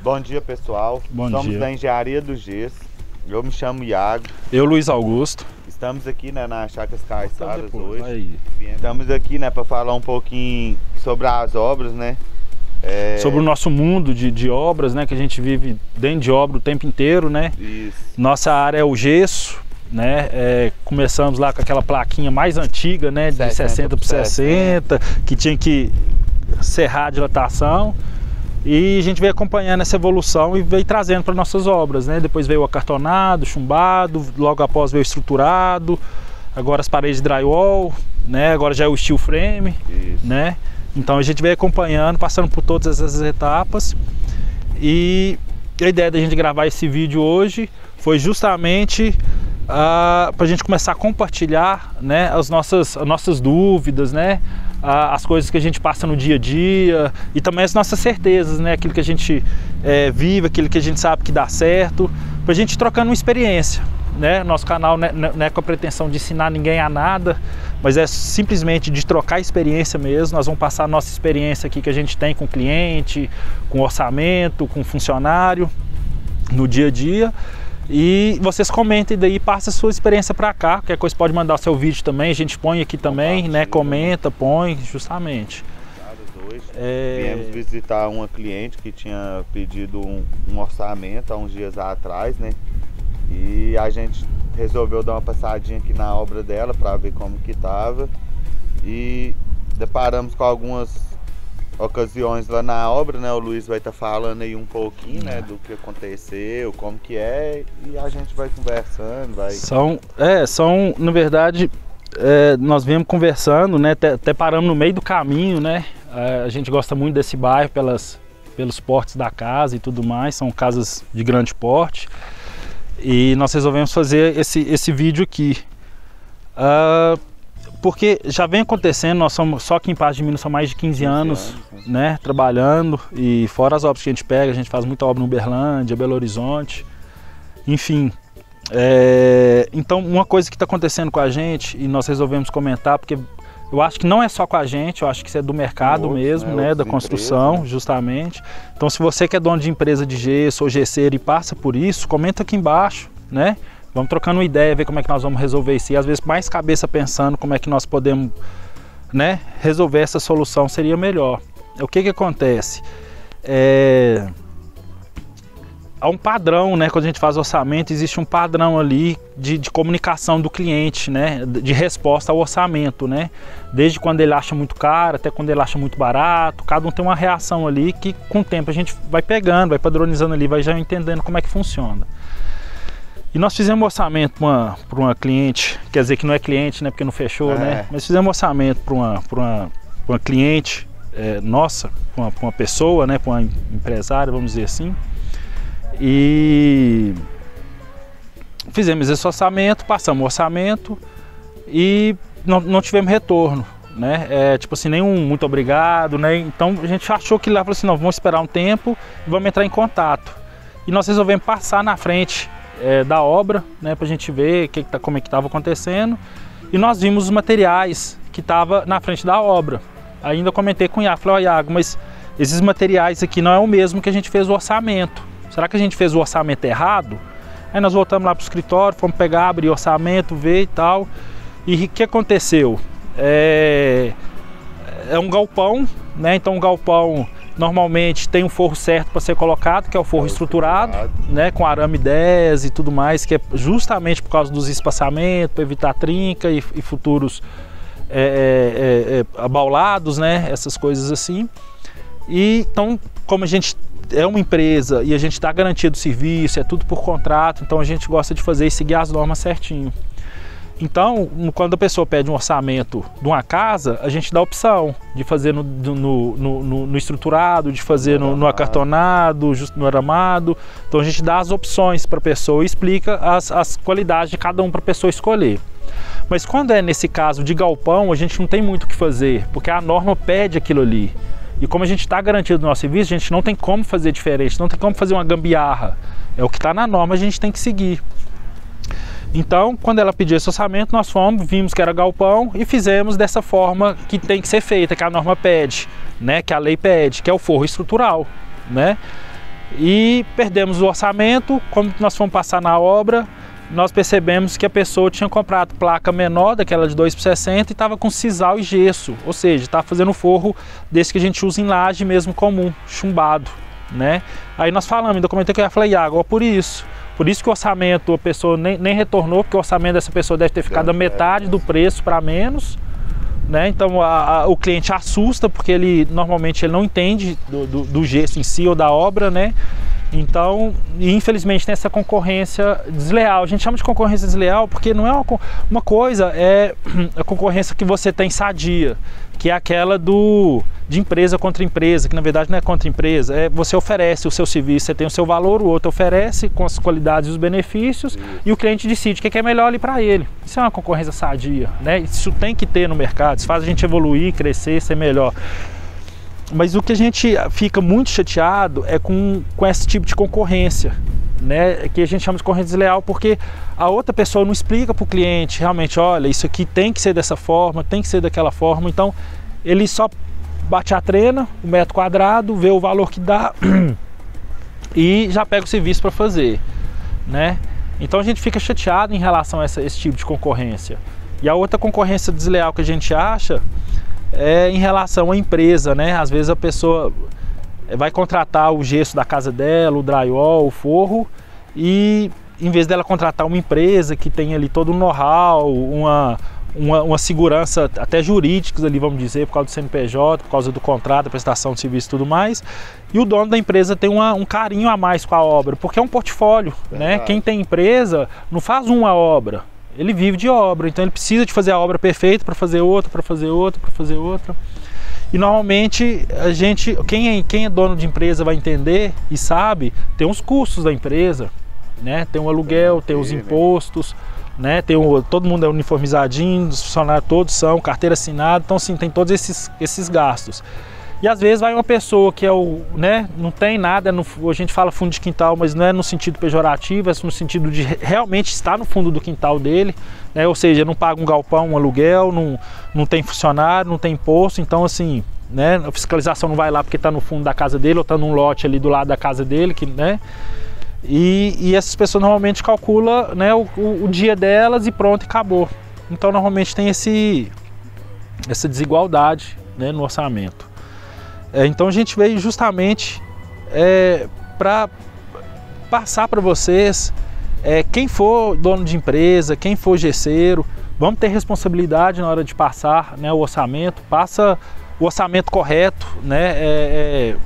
Bom dia, pessoal. Somos da Engenharia do Gesso. Eu me chamo Iago. Eu, Luiz Augusto. Estamos aqui, né, na Chácaras Caiçaras hoje. Aí. Estamos aqui, né, para falar um pouquinho sobre as obras, né? Sobre o nosso mundo de obras, né? Que a gente vive dentro de obra o tempo inteiro, né? Isso. Nossa área é o gesso, né? Começamos lá com aquela plaquinha mais antiga, né? De 60 por 60, que tinha que serrar a dilatação. E a gente veio acompanhando essa evolução e veio trazendo para nossas obras, né? Depois veio o acartonado, chumbado, logo após veio o estruturado, agora as paredes de drywall, né? Agora já é o steel frame, né? Então a gente veio acompanhando, passando por todas essas etapas. E a ideia da gente gravar esse vídeo hoje foi justamente para a gente começar a compartilhar, né, as nossas dúvidas, né? As coisas que a gente passa no dia a dia e também as nossas certezas, né? Aquilo que a gente vive, aquilo que a gente sabe que dá certo, para a gente trocando uma experiência, né? Nosso canal não é com a pretensão de ensinar ninguém a nada, mas é simplesmente de trocar experiência mesmo. Nós vamos passar a nossa experiência aqui que a gente tem com o cliente, com orçamento, com funcionário, no dia a dia. E vocês comentem daí, passa a sua experiência para cá. Qualquer coisa pode mandar o seu vídeo também, a gente põe aqui também, né? Comenta, põe, justamente. Viemos visitar uma cliente que tinha pedido um orçamento há uns dias atrás, né? E a gente resolveu dar uma passadinha aqui na obra dela para ver como que tava. E deparamos com algumas ocasiões lá na obra, né? O Luiz vai estar falando aí um pouquinho, né, do que aconteceu, como que é, e a gente vai conversando, vai... São na verdade, nós viemos conversando, né, até paramos no meio do caminho, né? A gente gosta muito desse bairro pelos portes da casa e tudo mais, são casas de grande porte, e nós resolvemos fazer esse vídeo aqui. Porque já vem acontecendo, nós somos só aqui em Patos de Minas são mais de 15 anos, né, trabalhando, e fora as obras que a gente pega, a gente faz muita obra no Uberlândia, Belo Horizonte, enfim. Então uma coisa que está acontecendo com a gente, e nós resolvemos comentar, porque eu acho que não é só com a gente, eu acho que isso é do mercado mesmo, né, da construção, justamente. Então se você que é dono de empresa de gesso ou gesseiro e passa por isso, comenta aqui embaixo, né? Vamos trocando uma ideia, ver como é que nós vamos resolver isso. E às vezes mais cabeça pensando como é que nós podemos, né, resolver essa solução seria melhor. O que acontece? Há um padrão, né? Quando a gente faz orçamento, existe um padrão ali de comunicação do cliente, né? De resposta ao orçamento, né? Desde quando ele acha muito caro até quando ele acha muito barato. Cada um tem uma reação ali que com o tempo a gente vai pegando, vai padronizando ali, vai já entendendo como é que funciona. E nós fizemos um orçamento para uma cliente, quer dizer que não é cliente, né, porque não fechou, né? Mas fizemos um orçamento para uma cliente nossa, para uma pessoa, né, para uma empresária, vamos dizer assim. E fizemos esse orçamento, passamos o orçamento e não tivemos retorno, né? Tipo assim, nenhum muito obrigado, né? Então a gente achou que lá, falou assim, não, vamos esperar um tempo e vamos entrar em contato. E nós resolvemos passar na frente da obra, né, para a gente ver como é que estava acontecendo, e nós vimos os materiais que estavam na frente da obra. Ainda comentei com o Iago, falei, ó, Iago, mas esses materiais aqui não é o mesmo que a gente fez o orçamento, será que a gente fez o orçamento errado? Aí nós voltamos lá para o escritório, fomos pegar, abrir o orçamento, ver e tal, e o que aconteceu? É um galpão, né, então um galpão normalmente tem um forro certo para ser colocado, que é o forro estruturado, né, com arame 10 e tudo mais, que é justamente por causa dos espaçamentos, para evitar trinca e futuros abaulados, né, essas coisas assim. E então, como a gente é uma empresa e a gente está garantido o serviço, é tudo por contrato, então a gente gosta de fazer e seguir as normas certinho. Então, quando a pessoa pede um orçamento de uma casa, a gente dá a opção de fazer no estruturado, de fazer no acartonado, no aramado. Então a gente dá as opções para a pessoa e explica as qualidades de cada um para a pessoa escolher. Mas quando é nesse caso de galpão, a gente não tem muito o que fazer, porque a norma pede aquilo ali. E como a gente está garantido no nosso serviço, a gente não tem como fazer diferente, não tem como fazer uma gambiarra. É o que está na norma, a gente tem que seguir. Então, quando ela pediu esse orçamento, nós vimos que era galpão e fizemos dessa forma que tem que ser feita, que a norma pede, né, que a lei pede, que é o forro estrutural, né? e perdemos o orçamento. Como nós fomos passar na obra, nós percebemos que a pessoa tinha comprado placa menor, daquela de 2x60, e estava com sisal e gesso, ou seja, estava fazendo forro desse que a gente usa em laje mesmo comum, chumbado, né? Aí nós falamos, ainda comentei que eu ia falar, Iago, por isso que o orçamento, a pessoa nem retornou, porque o orçamento dessa pessoa deve ter ficado a metade do preço para menos, né? Então o cliente assusta, porque ele normalmente ele não entende do gesso em si ou da obra, né? Então, infelizmente, tem essa concorrência desleal. A gente chama de concorrência desleal porque não é uma coisa, é a concorrência que você tem sadia, que é aquela de empresa contra empresa, que na verdade não é contra empresa, você oferece o seu serviço, você tem o seu valor, o outro oferece com as qualidades e os benefícios, e o cliente decide o que é melhor ali para ele. Isso é uma concorrência sadia, né? Isso tem que ter no mercado, isso faz a gente evoluir, crescer, ser melhor. Mas o que a gente fica muito chateado é com esse tipo de concorrência, né? Que a gente chama de concorrência desleal, porque a outra pessoa não explica para o cliente realmente, olha, isso aqui tem que ser dessa forma, tem que ser daquela forma. Então ele só bate a trena, o metro quadrado, vê o valor que dá e já pega o serviço para fazer, né? Então a gente fica chateado em relação a esse tipo de concorrência. E a outra concorrência desleal que a gente acha é em relação à empresa, né? Às vezes a pessoa vai contratar o gesso da casa dela, o drywall, o forro, e em vez dela contratar uma empresa que tem ali todo um know-how, uma segurança até jurídicas ali, vamos dizer, por causa do CNPJ, por causa do contrato, da prestação de serviço e tudo mais, e o dono da empresa tem um carinho a mais com a obra, porque é um portfólio, né? Quem tem empresa não faz uma obra, ele vive de obra, então ele precisa de fazer a obra perfeita para fazer outra, para fazer outra, para fazer outra. E normalmente a gente, quem é dono de empresa vai entender e sabe, tem os custos da empresa, né? Tem o aluguel, tem os impostos, né? Todo mundo é uniformizadinho, os funcionários todos são, carteira assinada, então sim, tem todos esses gastos. E às vezes vai uma pessoa que né, não tem nada, a gente fala fundo de quintal, mas não é no sentido pejorativo, é no sentido de realmente estar no fundo do quintal dele, né? Ou seja, não paga um galpão, um aluguel, não tem funcionário, não tem imposto, então assim, né, a fiscalização não vai lá porque está no fundo da casa dele ou está num lote ali do lado da casa dele, né? E essas pessoas normalmente calculam, né, o dia delas e pronto, e acabou. Então normalmente tem essa desigualdade, né, no orçamento. Então a gente veio justamente para passar para vocês, quem for dono de empresa, quem for gesseiro, vamos ter responsabilidade na hora de passar, né, o orçamento, passa o orçamento correto, né,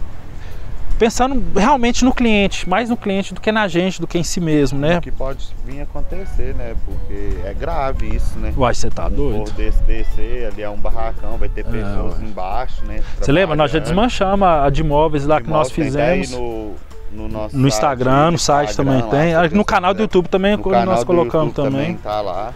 pensando realmente no cliente, mais no cliente do que na gente, do que em si mesmo, né? O que pode vir a acontecer, né? Porque é grave isso, né? Uai, você tá doido? Por descer, ali é um barracão, vai ter pessoas embaixo, né? Você lembra? Nós já desmanchamos a de imóveis lá que nós fizemos. No nosso no Instagram, no site também tem. No canal do YouTube também, nós colocamos também. Tá lá.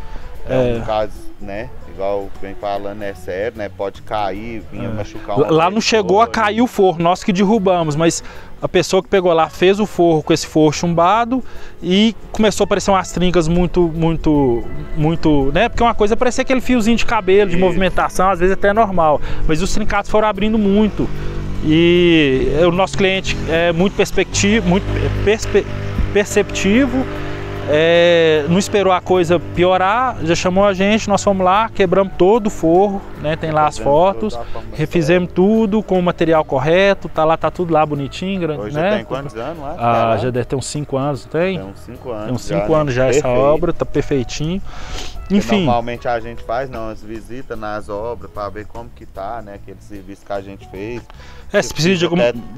No caso, né? Igual vem falando, é sério, né? Pode cair, vinha machucar uma lá não chegou a cair o forro, nós que derrubamos, mas a pessoa que pegou lá fez o forro com esse forro chumbado e começou a aparecer umas trincas muito, né? Porque uma coisa parecia aquele fiozinho de cabelo, de movimentação, às vezes até é normal, mas os trincados foram abrindo muito. E o nosso cliente é muito perceptivo, não esperou a coisa piorar, já chamou a gente, nós fomos lá, quebramos todo o forro, né? Tem lá as fotos, refizemos tudo com o material correto, tá tudo lá bonitinho, grande. Hoje né? tem quantos anos lá? Já deve ter uns 5 anos, tem? Tem uns 5 anos. Tem uns 5 anos já essa obra, tá perfeitinho. Enfim. Normalmente a gente faz umas visitas nas obras para ver como que tá, né? Aquele serviço que a gente fez. Se precisa de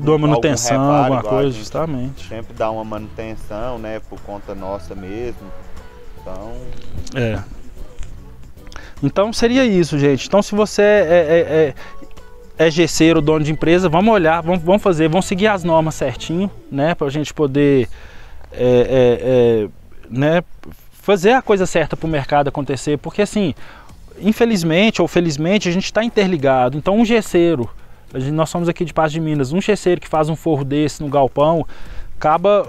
uma manutenção, alguma coisa, justamente. Sempre dá uma manutenção, né? Por conta nossa mesmo. Então. Então seria isso, gente. Então se você é gesseiro, dono de empresa, vamos olhar, vamos seguir as normas certinho, né? Pra gente poder né, fazer a coisa certa para o mercado acontecer, porque assim, infelizmente ou felizmente a gente está interligado. Então um gesseiro, nós somos aqui de Patos de Minas, um gesseiro que faz um forro desse no galpão, acaba,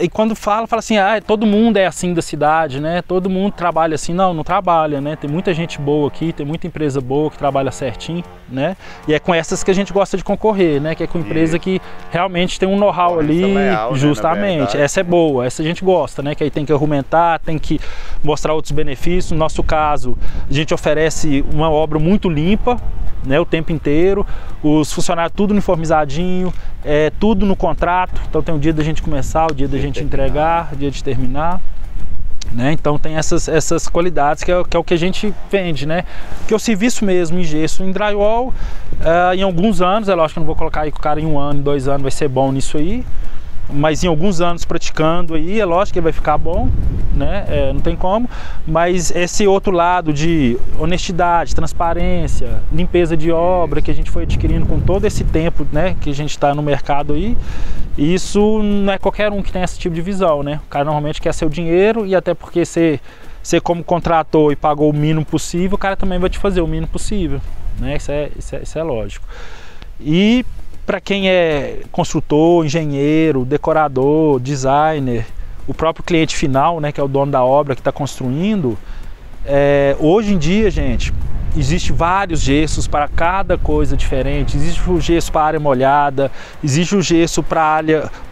e quando fala assim, todo mundo é assim da cidade, né? Todo mundo trabalha assim. Não trabalha, né? Tem muita gente boa aqui, tem muita empresa boa que trabalha certinho, né? E é com essas que a gente gosta de concorrer, né? Que é com empresa que realmente tem um know-how ali, leal, justamente. Né, essa é boa, essa a gente gosta, né? Que aí tem que argumentar, tem que mostrar outros benefícios. No nosso caso, a gente oferece uma obra muito limpa, né, o tempo inteiro, os funcionários tudo uniformizadinho, tudo no contrato, então tem o dia da gente começar, o dia da gente entregar, o dia de terminar, né? Então tem essas qualidades que é o que a gente vende, né? Porque o serviço mesmo em gesso, em drywall, em alguns anos, é lógico que eu não vou colocar aí que o cara em 1 ano, 2 anos vai ser bom nisso aí, mas em alguns anos praticando aí, é lógico que ele vai ficar bom, né? Não tem como, mas esse outro lado de honestidade, transparência, limpeza de obra que a gente foi adquirindo com todo esse tempo, né, que a gente está no mercado aí, isso não é qualquer um que tem esse tipo de visão, né? O cara normalmente quer seu dinheiro, e até porque você como contratou e pagou o mínimo possível, o cara também vai te fazer o mínimo possível, né? Isso é lógico. E para quem é construtor, engenheiro, decorador, designer, o próprio cliente final, né, que é o dono da obra que está construindo, hoje em dia, gente, existe vários gessos para cada coisa diferente. Existe o gesso para área molhada, existe o gesso para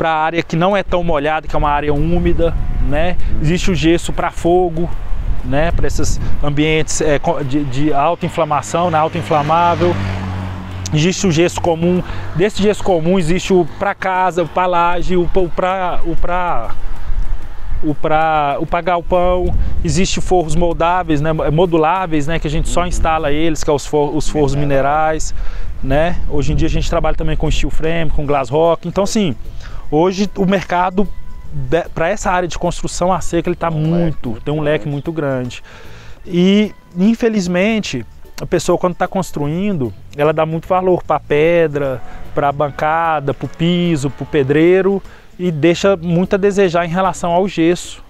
a área que não é tão molhada, que é uma área úmida, né? Existe o gesso para fogo, né, para esses ambientes de alta inflamação, né, autoinflamável. Existe o gesso comum. Desse gesso comum existe o para casa, o para laje, o para galpão. Existe forros moldáveis, né, moduláveis, né, que a gente só instala eles, que é os forros minerais, né? Hoje em dia a gente trabalha também com steel frame, com glass rock. Então, assim, hoje o mercado para essa área de construção a seca ele está tem um leque muito grande. E infelizmente a pessoa, quando está construindo, ela dá muito valor para a pedra, para a bancada, para o piso, para o pedreiro, e deixa muito a desejar em relação ao gesso,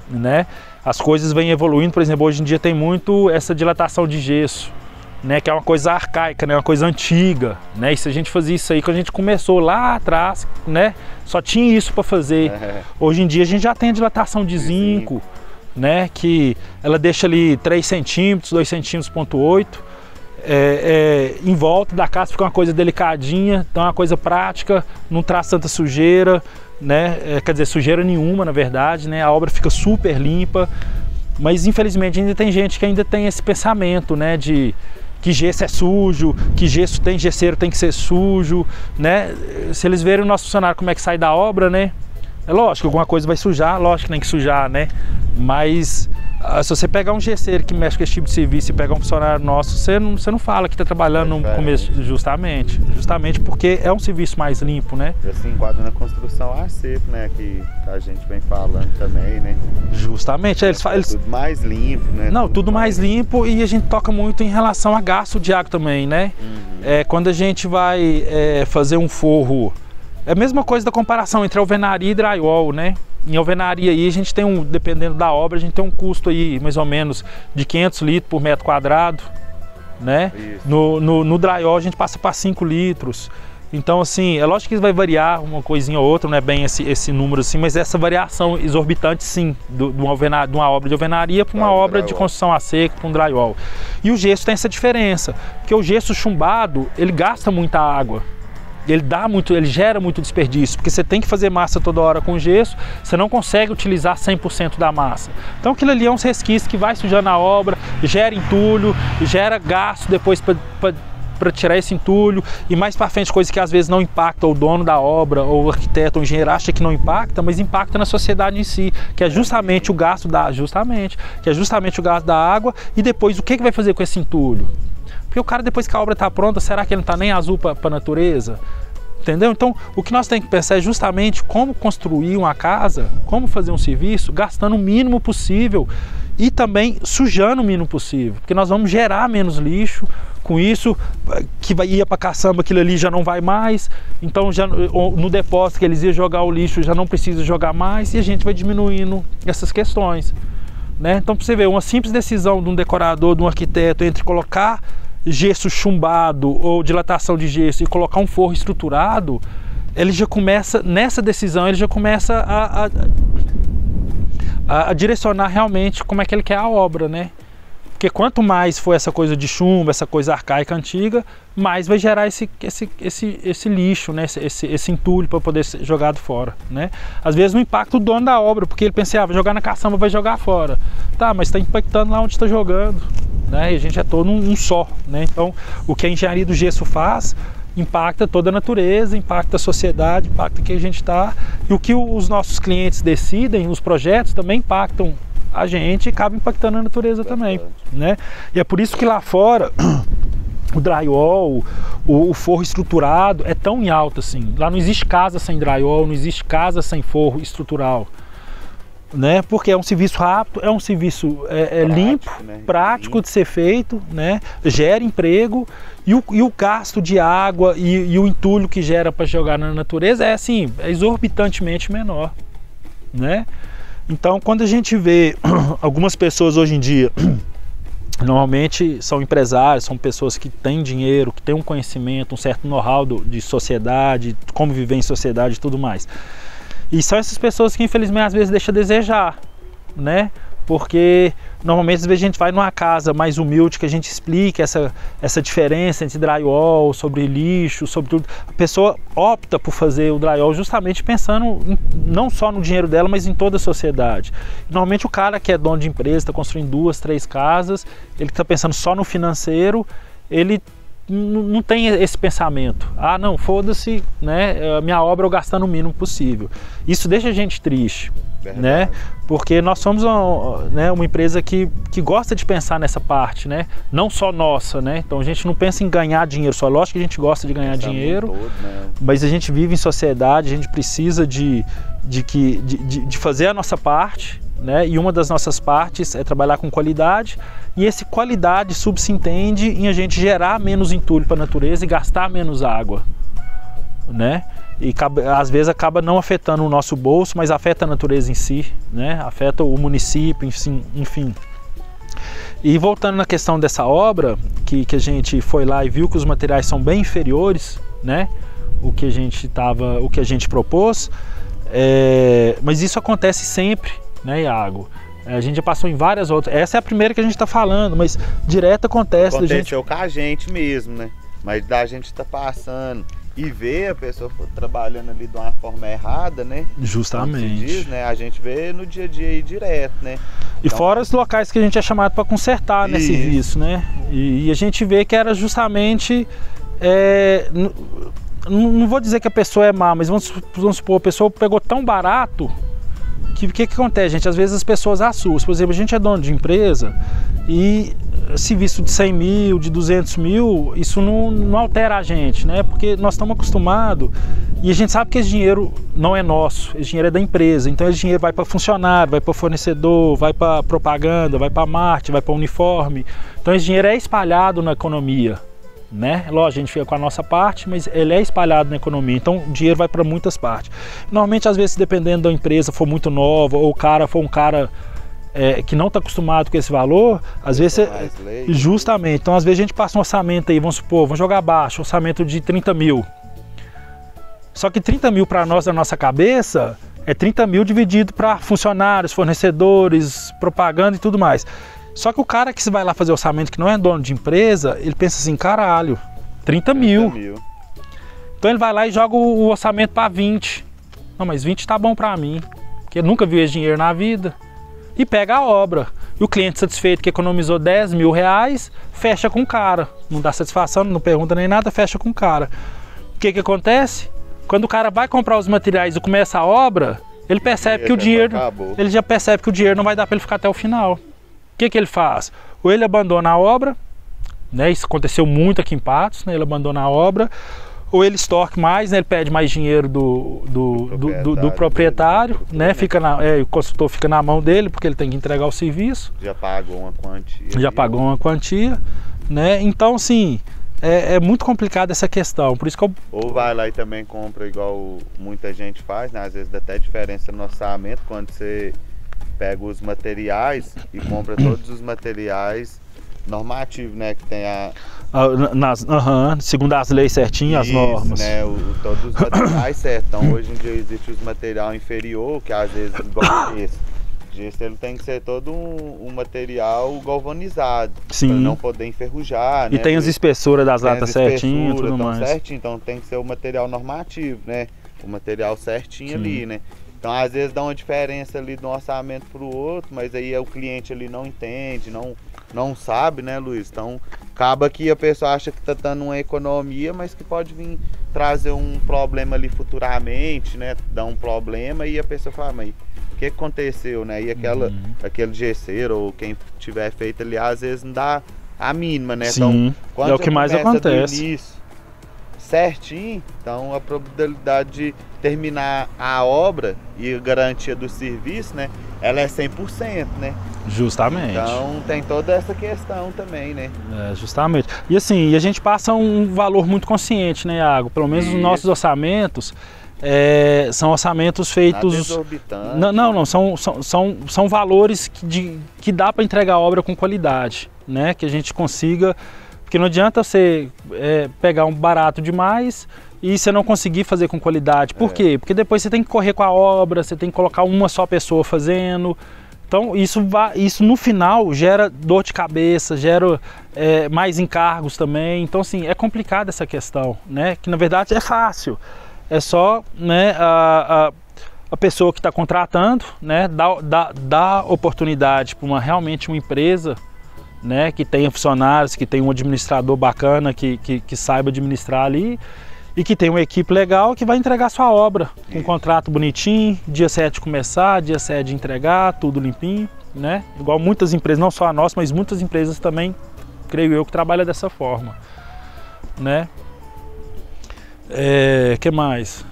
né? As coisas vêm evoluindo, por exemplo, hoje em dia tem muito essa dilatação de gesso, né? Que é uma coisa arcaica, né? Uma coisa antiga, né? E se a gente fazia isso aí quando a gente começou lá atrás, né? Só tinha isso para fazer. Hoje em dia a gente já tem a dilatação de zinco, né, que ela deixa ali 3 centímetros, 2 centímetros, 2,8 em volta da casa, fica uma coisa delicadinha, então é uma coisa prática, não traz tanta sujeira, né, quer dizer, sujeira nenhuma na verdade, né, a obra fica super limpa, mas infelizmente ainda tem gente que ainda tem esse pensamento, né, de que gesso é sujo, que gesseiro tem que ser sujo, né, se eles verem o nosso funcionário como é que sai da obra, né, é lógico que alguma coisa vai sujar, lógico que tem que sujar, né? Mas se você pegar um gesseiro que mexe com esse tipo de serviço e pegar um funcionário nosso, você não fala que está trabalhando no começo, justamente porque é um serviço mais limpo, né? E assim enquadra na construção a seco, né? Que a gente vem falando também, né? Justamente, eles tudo mais limpo, né? Não, tudo mais limpo, e a gente toca muito em relação a gasto de água também, né? Quando a gente vai fazer um forro, é a mesma coisa da comparação entre alvenaria e drywall, né? Em alvenaria aí a gente tem dependendo da obra, a gente tem um custo aí mais ou menos de 500 litros por metro quadrado, né? No drywall a gente passa para 5 litros. Então, assim, é lógico que vai variar uma coisinha ou outra, não é bem esse número assim, mas essa variação exorbitante sim, de uma obra de alvenaria para uma obra de construção a seco, para um drywall. E o gesso tem essa diferença, porque o gesso chumbado, ele gasta muita água. Ele gera muito desperdício, porque você tem que fazer massa toda hora com gesso, você não consegue utilizar 100% da massa. Então aquilo ali é uns resquícios que vai sujando a obra, gera entulho, gera gasto depois para tirar esse entulho, e mais para frente coisa que às vezes não impacta o dono da obra, ou o arquiteto, ou o engenheiro acha que não impacta, mas impacta na sociedade em si, que é justamente o gasto da água, e depois o que vai fazer com esse entulho? Porque o cara, depois que a obra está pronta, será que ele não está nem azul para a natureza? Entendeu? Então, o que nós temos que pensar é justamente como construir uma casa, como fazer um serviço, gastando o mínimo possível e também sujando o mínimo possível. Porque nós vamos gerar menos lixo, com isso, que ia para caçamba, aquilo ali já não vai mais. Então, já, no depósito que eles iam jogar o lixo, já não precisa jogar mais, e a gente vai diminuindo essas questões, né? Então, para você ver, uma simples decisão de um decorador, de um arquiteto, entre colocar gesso chumbado ou dilatação de gesso e colocar um forro estruturado, ele já começa, nessa decisão, ele já começa a direcionar realmente como é que ele quer a obra, né? Porque quanto mais for essa coisa de chumbo, essa coisa arcaica antiga, mais vai gerar esse lixo, né? esse entulho para poder ser jogado fora, né? Às vezes não impacta o dono da obra, porque ele pensa, vai jogar na caçamba, vai jogar fora. Tá, mas está impactando lá onde está jogando, né? E a gente é todo um só, né? Então, o que a engenharia do gesso faz impacta toda a natureza, impacta a sociedade, impacta quem a gente está. E o que os nossos clientes decidem, os projetos também impactam a gente e acaba impactando a natureza também, né? E é por isso que lá fora o drywall, o forro estruturado é tão em alta assim. Lá não existe casa sem drywall, não existe casa sem forro estrutural, né? Porque é um serviço rápido, é um serviço prático, limpo, né? Prático de ser feito, né? Gera emprego e o gasto de água e o entulho que gera para jogar na natureza é assim, é exorbitantemente menor, né? Então, quando a gente vê algumas pessoas hoje em dia, normalmente são empresários, são pessoas que têm dinheiro, que têm um conhecimento, um certo know-how de sociedade, como viver em sociedade e tudo mais. E são essas pessoas que infelizmente às vezes deixam a desejar, né? Porque normalmente às vezes a gente vai numa casa mais humilde que a gente explica essa diferença entre drywall, sobre lixo, sobre tudo. A pessoa opta por fazer o drywall justamente pensando não só no dinheiro dela, mas em toda a sociedade. Normalmente o cara que é dono de empresa, está construindo 2, 3 casas, ele está pensando só no financeiro, ele não tem esse pensamento. Ah, não, foda-se, né? Minha obra eu gastar no mínimo possível. Isso deixa a gente triste. Né? Porque nós somos uma empresa que gosta de pensar nessa parte, né? Não só nossa, né? Então a gente não pensa em ganhar dinheiro só. Lógico que a gente gosta de ganhar dinheiro, todo, né? Mas a gente vive em sociedade, a gente precisa de fazer a nossa parte, né? E uma das nossas partes é trabalhar com qualidade, e essa qualidade subsentende em a gente gerar menos entulho para a natureza e gastar menos água, né? E às vezes acaba não afetando o nosso bolso, mas afeta a natureza em si, né? Afeta o município, enfim. E voltando na questão dessa obra, que a gente foi lá e viu que os materiais são bem inferiores, né? O que a gente propôs, mas isso acontece sempre, né, Iago? A gente já passou em várias outras. Essa é a primeira que a gente está falando, mas direto acontece. Aconteceu com a gente mesmo, né? Mas da gente tá passando e ver a pessoa trabalhando ali de uma forma errada, né? Justamente. Como se diz, né? A gente vê no dia a dia aí direto, né? E então, fora os locais que a gente é chamado para consertar, né, serviço, né? E a gente vê que era justamente... não vou dizer que a pessoa é má, mas vamos supor, a pessoa pegou tão barato que o que acontece, gente? Às vezes as pessoas assustam. Por exemplo, a gente é dono de empresa e serviço de 100 mil, de 200 mil, isso não altera a gente, né? Porque nós estamos acostumados e a gente sabe que esse dinheiro não é nosso, esse dinheiro é da empresa. Então esse dinheiro vai para funcionário, vai para fornecedor, vai para propaganda, vai para marketing, vai para uniforme. Então esse dinheiro é espalhado na economia, né? Lógico, a gente fica com a nossa parte, mas ele é espalhado na economia, então o dinheiro vai para muitas partes. Normalmente, às vezes, dependendo da empresa, for muito nova, ou o cara for um cara que não está acostumado com esse valor, às vezes justamente, então às vezes a gente passa um orçamento aí, vamos supor, vamos jogar baixo, orçamento de 30 mil. Só que 30 mil para nós, na nossa cabeça, é 30 mil dividido para funcionários, fornecedores, propaganda e tudo mais. Só que o cara que vai lá fazer orçamento, que não é dono de empresa, ele pensa assim, caralho, 30 mil. Então ele vai lá e joga o orçamento para 20. Não, mas 20 tá bom para mim, porque ele nunca viu esse dinheiro na vida. E pega a obra. E o cliente satisfeito que economizou 10 mil reais, fecha com o cara. Não dá satisfação, não pergunta nem nada, fecha com o cara. O que acontece? Quando o cara vai comprar os materiais e começa a obra, ele percebe que o dinheiro, ele já percebe que o dinheiro não vai dar para ele ficar até o final. O que ele faz? Ou ele abandona a obra, né? Isso aconteceu muito aqui em Patos, né? Ele abandona a obra, ou ele extorque mais, né? Ele pede mais dinheiro do proprietário, né? O consultor fica na mão dele porque ele tem que entregar o serviço. Já pagou uma quantia. Né? Então, assim, é muito complicado essa questão. Por isso que Ou vai lá e também compra igual muita gente faz, né? Às vezes dá até diferença no orçamento quando você pega os materiais e compra todos os materiais normativo, né? Que tem segundo as leis certinho, as normas. Né? Todos os materiais certos. Então hoje em dia existe os material inferior, que às vezes igual esse. Ele tem que ser todo um material galvanizado, para não poder enferrujar. E né? tem as espessuras das latas certinho e tudo mais. Certinho, então tem que ser o material normativo, né? O material certinho ali, né? Então às vezes dá uma diferença ali de um orçamento para o outro, mas aí o cliente ali não entende, não sabe, né, Luiz? Então acaba que a pessoa acha que está dando uma economia, mas que pode vir trazer um problema ali futuramente, né? Dar um problema e a pessoa fala, mas o que aconteceu, né? E aquele gesseiro ou quem tiver feito ali, às vezes não dá a mínima, né? Sim, então, quando é o que mais acontece. Do início, certinho, então a probabilidade de terminar a obra e a garantia do serviço, né? Ela é 100%, né? Justamente. Então tem toda essa questão também, né? Justamente. E assim, a gente passa um valor muito consciente, né, Iago? Pelo menos os nossos orçamentos são orçamentos feitos. Não, são valores que dá para entregar a obra com qualidade, né? Que a gente consiga. Porque não adianta você pegar um barato demais e você não conseguir fazer com qualidade. Por quê? Porque depois você tem que correr com a obra, você tem que colocar uma só pessoa fazendo. Então isso no final gera dor de cabeça, gera mais encargos também. Então assim, é complicada essa questão, né? Que na verdade é fácil. É só, né, a pessoa que está contratando, né, dá oportunidade para realmente uma empresa, né, que tenha funcionários, que tenha um administrador bacana, que saiba administrar ali e que tenha uma equipe legal que vai entregar sua obra com um contrato bonitinho, dia 7 de começar, dia 7 de entregar, tudo limpinho, né? Igual muitas empresas, não só a nossa, mas muitas empresas também, creio eu, que trabalham dessa forma, né? Que mais?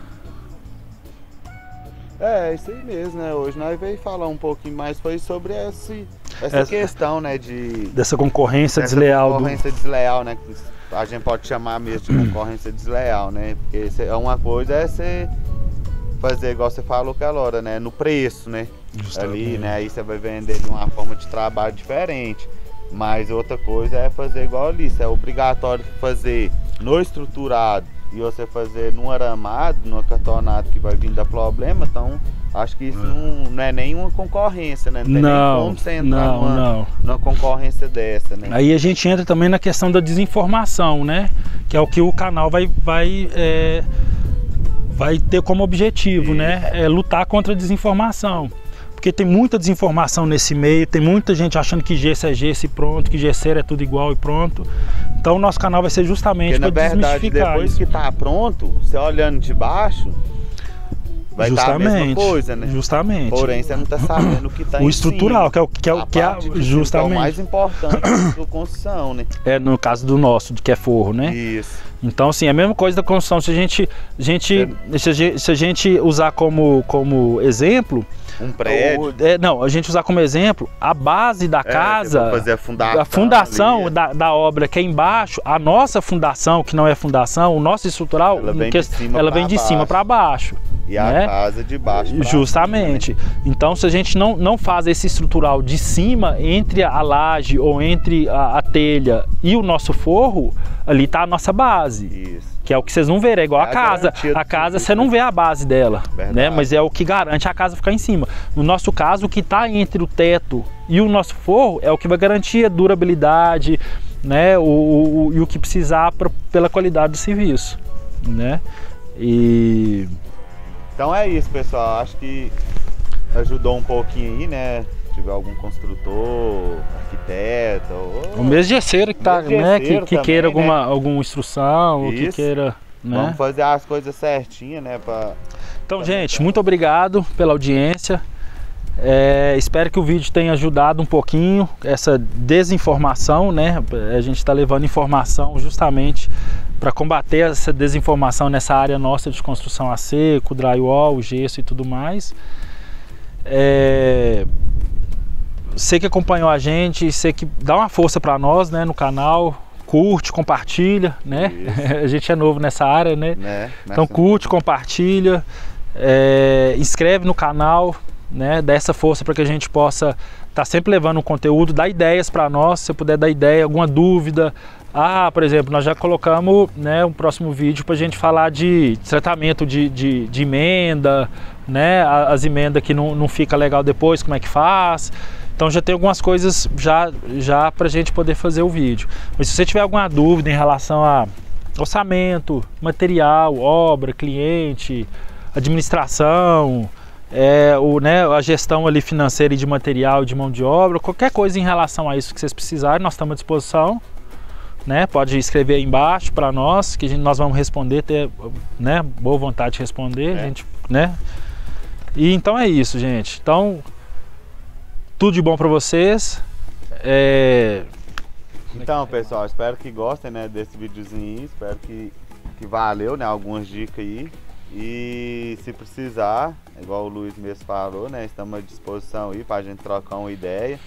Isso aí mesmo, né? Hoje nós veio falar um pouquinho mais sobre essa questão, né? Dessa concorrência desleal. Concorrência desleal, né? Que a gente pode chamar mesmo de concorrência desleal, né? Porque uma coisa você fazer igual você falou aquela hora, né? No preço, né? Justamente. Ali, né? Aí você vai vender de uma forma de trabalho diferente. Mas outra coisa é fazer igual ali. Se é obrigatório fazer no estruturado e você fazer num aramado, no acartonado que vai vir dar problema, então acho que isso não é nenhuma concorrência, né? Não tem nem como você entrar numa concorrência dessa, né? Aí a gente entra também na questão da desinformação, né? Que é o que o canal vai ter como objetivo, né? É lutar contra a desinformação. Porque tem muita desinformação nesse meio, tem muita gente achando que gesso é gesso e pronto, que gesseiro é tudo igual e pronto. Então o nosso canal vai ser justamente para desmistificar. Porque na verdade, depois que tá pronto, você olhando de baixo, vai estar a mesma coisa, né? Justamente. Porém, você não está sabendo o que está o estrutural, que é justamente o mais importante da construção, né? No caso do nosso, que é forro, né? Isso. Então, assim, é a mesma coisa da construção. Se a gente usar como exemplo, um prédio. A gente usar como exemplo a base da casa, fazer a fundação da obra que é embaixo, a nossa fundação, que não é fundação, o nosso estrutural, ela vem de cima para baixo. E a casa de baixo pra justamente. cima, né? Então, se a gente não faz esse estrutural de cima, entre a laje ou entre a telha e o nosso forro, ali está a nossa base. Isso. Que é o que vocês não verem, é igual a casa. A casa você não vê a base dela, né? Mas é o que garante a casa ficar em cima. No nosso caso, o que está entre o teto e o nosso forro é o que vai garantir a durabilidade, né? E o que precisar pela qualidade do serviço, né? Então é isso, pessoal. Acho que ajudou um pouquinho aí, né? Se tiver algum construtor, arquiteto, o mesmo gesseiro que tá, né? Que também, queira alguma instrução, ou que queira, né? Vamos fazer as coisas certinhas, né? Então, gente, muito obrigado pela audiência. Espero que o vídeo tenha ajudado um pouquinho essa desinformação, né? A gente está levando informação justamente para combater essa desinformação nessa área nossa de construção a seco, drywall, gesso e tudo mais. Você que acompanhou a gente, você que dá uma força para nós, né, no canal, curte, compartilha, né? A gente é novo nessa área, né? Então curte, compartilha, inscreve no canal, né, dar essa força para que a gente possa estar sempre levando um conteúdo, dar ideias para nós, se você puder dar ideia, alguma dúvida. Por exemplo, nós já colocamos, né, um próximo vídeo para a gente falar de tratamento de emenda, né, as emendas que não fica legal depois, como é que faz. Então já tem algumas coisas já para a gente poder fazer o vídeo. Mas se você tiver alguma dúvida em relação a orçamento, material, obra, cliente, administração, né, a gestão ali financeira e de material, de mão de obra, qualquer coisa em relação a isso que vocês precisarem, nós estamos à disposição. Né, pode escrever aí embaixo para nós, que nós vamos responder, ter, né, boa vontade de responder, gente, né? E então é isso, gente. Então, tudo de bom para vocês. Então, pessoal, espero que gostem, né, desse videozinho aí, espero que valeu, né, algumas dicas aí. E se precisar, igual o Luiz mesmo falou, né, estamos à disposição aí para a gente trocar uma ideia.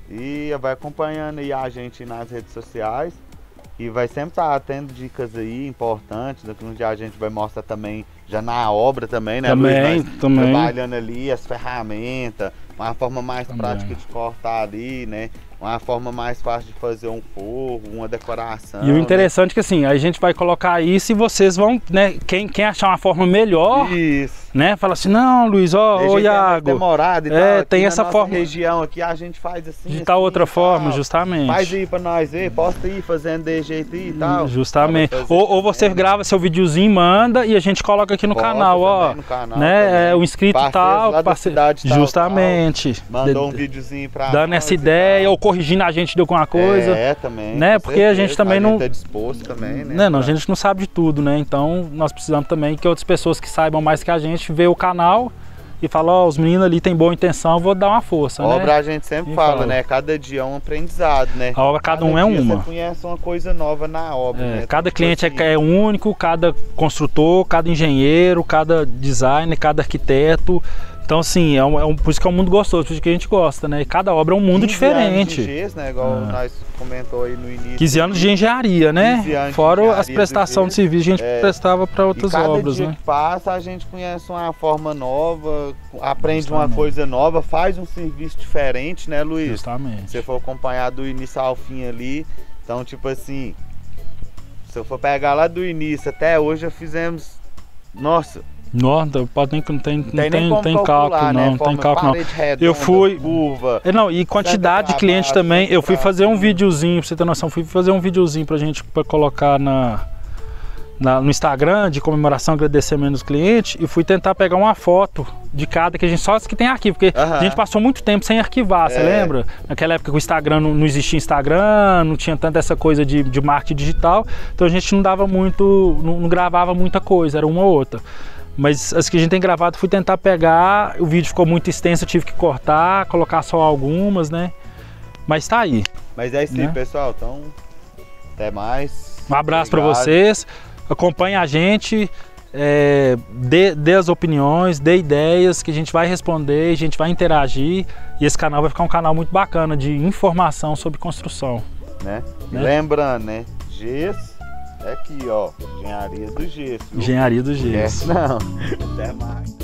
E vai acompanhando aí a gente nas redes sociais. E vai sempre estar tendo dicas aí importantes. Daqui um dia a gente vai mostrar também, já na obra também, né, também, Luiz? também. Trabalhando ali as ferramentas, uma forma mais prática de cortar ali, né? Uma forma mais fácil de fazer um forro, uma decoração. E o interessante é que assim, a gente vai colocar isso e vocês vão, né, quem achar uma forma melhor, né, fala assim, não, Luiz, ô Iago, demorado e tal, tem essa forma, região aqui a gente faz assim, de tal outra forma, justamente. Faz aí pra nós ver, posta aí fazendo desse jeito aí e tal. Justamente. Ou você grava seu videozinho, manda e a gente coloca aqui no canal, ó, no canal, né, o inscrito tal, justamente. Mandou um videozinho pra dando essa ideia, ou corrigindo a gente de alguma coisa. Também. Né? Porque certeza, a gente também não tá disposto também, né? Não, a gente não sabe de tudo, né? Então nós precisamos também que outras pessoas que saibam mais que a gente vejam o canal e falam, ó, os meninos ali têm boa intenção, vou dar uma força, a né? obra a gente sempre fala, né? Cada dia é um aprendizado, né? A obra cada um é uma. Você conhece uma coisa nova na obra, né? Cada cliente é único, cada construtor, cada engenheiro, cada designer, cada arquiteto. Então, assim, por isso que é um mundo gostoso, por isso que a gente gosta, né? E cada obra é um mundo diferente. 15 anos de gesso, né? Igual nós comentou aí no início. 15 anos de engenharia, né? Fora as prestações de serviço que a gente prestava para outras obras, dia né? Que passa, a gente conhece uma forma nova, aprende uma coisa nova, faz um serviço diferente, né, Luiz? Justamente. Se você for acompanhar do início ao fim ali, então, tipo assim, se eu for pegar lá do início até hoje, já fizemos, nossa... Não tem cálculo, né? não tem cálculo, não. Redonda, eu fui curva, e quantidade de cliente também. Eu fui fazer um videozinho, pra você ter noção, fui fazer um videozinho pra gente colocar no Instagram de comemoração, agradecimento dos clientes, e fui tentar pegar uma foto de cada, que a gente só as que tem arquivo, porque a gente passou muito tempo sem arquivar, você lembra? Naquela época que o Instagram não existia Instagram, não tinha tanta essa coisa de marketing digital, então a gente não dava muito, não gravava muita coisa, era uma ou outra. Mas as que a gente tem gravado, fui tentar pegar, o vídeo ficou muito extenso, eu tive que cortar, colocar só algumas, né? Mas tá aí. Mas é isso aí, pessoal. Então, até mais. Um abraço para vocês. Acompanhe a gente, dê as opiniões, dê ideias, que a gente vai responder, a gente vai interagir. E esse canal vai ficar um canal muito bacana de informação sobre construção. Né? E lembrando, né? Gesso. É aqui, ó, engenharia do gesso. Engenharia do gesso. Não, até mais.